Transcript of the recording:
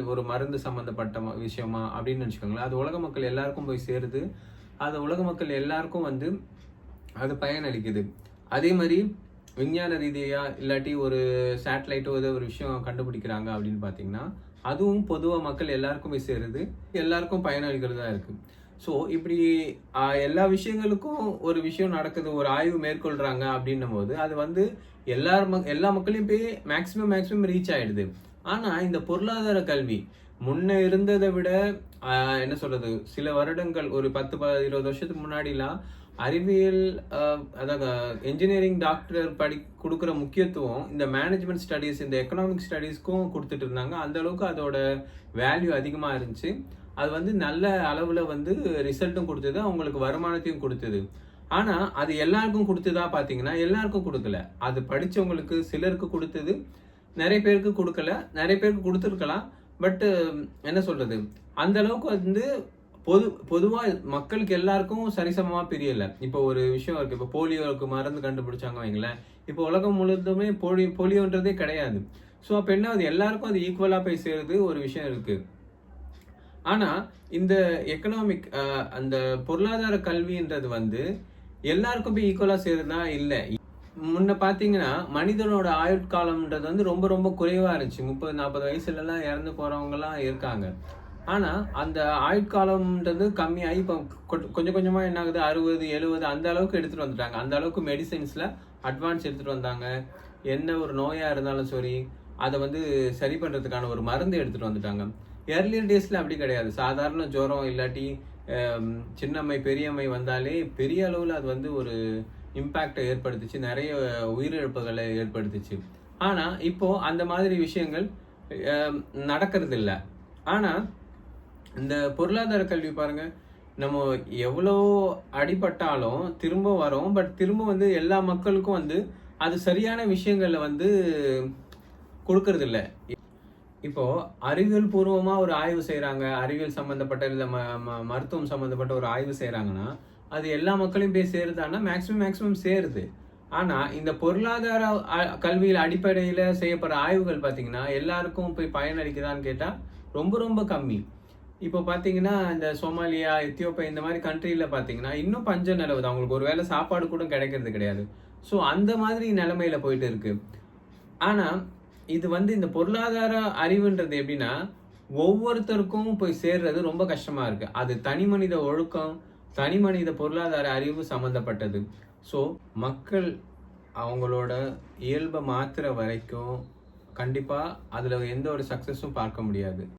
ஒரு மருந்து சம்மந்தப்பட்ட விஷயமா அப்படின்னு நினச்சிக்கோங்களேன். அது உலக மக்கள் எல்லாருக்கும் போய் சேருது. அது உலக மக்கள் எல்லாருக்கும் வந்து அது பயனளிக்குது. அதே மாரி விஞ்ஞான ரீதியா இல்லாட்டி ஒரு சேட்டலைட்டோ ஏதோ ஒரு விஷயம் கண்டுபிடிக்கிறாங்க அப்படின்னு பார்த்தீங்கன்னா, அதுவும் பொதுவா மக்கள் எல்லாருக்கும் போய் சேருது. எல்லாருக்கும் பயனளிக்கிறதா இருக்கு. ஸோ இப்படி எல்லா விஷயங்களுக்கும் ஒரு விஷயம் நடக்குது, ஒரு ஆய்வு மேற்கொள்றாங்க அப்படின்னும்போது, அது வந்து எல்லா மக்களையும் போய் மேக்ஸிமம் ரீச் ஆயிடுது. ஆனா இந்த பொருளாதார கல்வி முன்ன இருந்தத விட அ என்ன சொல்றது, சில வருடங்கள் ஒரு 10, 20 வருஷத்துக்கு முன்னாடிலாம் அறிவியல் அதாவது என்ஜினியரிங், டாக்டர் குடுக்குற முக்கியத்துவம் இந்த மேனேஜ்மென்ட் ஸ்டடீஸ், இந்த எக்கனாமிக் ஸ்டடீஸ்க்கும் குடுத்துட்டு இருந்தாங்க. அந்த அளவுக்கு அதோட வேல்யூ அதிகமா இருந்துச்சு. அது வந்து நல்ல அளவுல வந்து ரிசல்ட்டும் குடுத்தது. அவங்களுக்கு வருமானத்தையும் குடுத்தது. ஆனா, அது எல்லாருக்கும் குடுத்ததா பார்த்தீங்கன்னா, எல்லாருக்கும் குடுக்கல. அது படிச்சவங்களுக்கு சிலருக்கு குடுத்தது. நெறைய பேருக்கு குடுக்கல. நெறைய பேருக்கு குடுத்துருக்கலாம். பட் என்ன சொல்றது? அந்த அளவுக்கு வந்து பொதுவா மக்களுக்கு எல்லாருக்கும் சரிசமமா பிரியல. இப்போ ஒரு விஷயம் இருக்கு. இப்போ போலியோவுக்கு மருந்து கண்டுபிடிச்சாங்க வைங்களேன். இப்போ உலகம் முழுவதுமே போலியோன்றதே கிடையாது. ஸோ அப்ப என்ன ஆகுது? எல்லாருக்கும் அது ஈக்குவலா போய் சேருது ஒரு விஷயம் இருக்கு. ஆனா, இந்த எக்கனாமிக் அந்த பொருளாதார கல்வின்றது வந்து எல்லாருக்கும் போய் ஈக்குவலா சேருதா? இல்ல. முன்ன பார்த்தீங்கன்னா, மனிதனோட ஆயுட்காலம்ன்றது வந்து ரொம்ப ரொம்ப குறைவா இருந்துச்சு. 30, 40 வயசுலலாம் இறந்து போறவங்கலாம் இருக்காங்க. ஆனா, அந்த ஆயுட்காலம்ன்றது கம்மியாகி இப்போ கொஞ்சம் கொஞ்சமா என்ன ஆகுது 60, 70 அந்த அளவுக்கு எடுத்துட்டு வந்துட்டாங்க. அந்த அளவுக்கு மெடிசின்ஸ்ல அட்வான்ஸ் எடுத்துட்டு வந்தாங்க. என்ன ஒரு நோயா இருந்தாலும் சரி, அத வந்து சரி பண்றதுக்கான ஒரு மருந்து எடுத்துட்டு வந்துட்டாங்க. ஏர்லியர் டேஸ்ல அப்படி கிடையாது. சாதாரண ஜுரம் இல்லாட்டி சின்னம்மை, பெரியம்மை வந்தாலே பெரிய அளவுல அது வந்து ஒரு இம்பாக்ட்ட ஏற்படுத்துச்சு. நெறைய உயிரிழப்புகள ஏற்படுத்துச்சு. ஆனா, இப்போ அந்த மாதிரி விஷயங்கள் அ நடக்கறதில்ல. ஆனா, இந்த பொருளாதார கல்வி பாருங்க, நம்ம எவ்வளோ அடிபட்டாலும் திரும்ப வரோம். பட் திரும்ப வந்து எல்லா மக்களுக்கும் வந்து அது சரியான விஷயங்கள வந்து குடுக்கறதில்ல. இப்போ அறிவியல் பூர்வமா ஒரு ஆய்வு செய்றாங்க. அறிவியல் சம்மந்தப்பட்ட இல்ல ம ம மருத்துவம் சம்மந்தப்பட்ட ஒரு ஆய்வு செய்றாங்கன்னா, அது எல்லா மக்களையும் போய் சேருதான்னா, மேக்ஸிமம் சேருது. ஆனா, இந்த பொருளாதார கல்வியில அடிப்படையில செய்யப்படுற ஆய்வுகள் பார்த்தீங்கன்னா, எல்லாருக்கும் போய் பயனளிக்குதான்னு கேட்டா, ரொம்ப ரொம்ப கம்மி. இப்போ பார்த்தீங்கன்னா, இந்த சோமாலியா, எத்தியோப்பியா இந்த மாரி கண்ட்ரில பார்த்தீங்கன்னா, இன்னும் பஞ்சம் நிலவுது. அவங்களுக்கு ஒரு வேள சாப்பாடு கூட கிடைக்கிறது கிடையாது. ஸோ அந்த மாதிரி நிலைமையில போயிட்டு இருக்கு. ஆனா, இது வந்து இந்த பொருளாதார அறிவுன்றது எப்படின்னா, ஒவ்வொருத்தருக்கும் போய் சேர்றது ரொம்ப கஷ்டமா இருக்கு. அது தனிமனித ஒழுக்கம், தனிமனித பொருளாதார அறிவு சம்மந்தப்பட்டது. ஸோ, மக்கள் அவங்களோட இயல்ப மாத்துற வரைக்கும், கண்டிப்பா அதுல எந்த ஒரு சக்சஸும் பார்க்க முடியாது.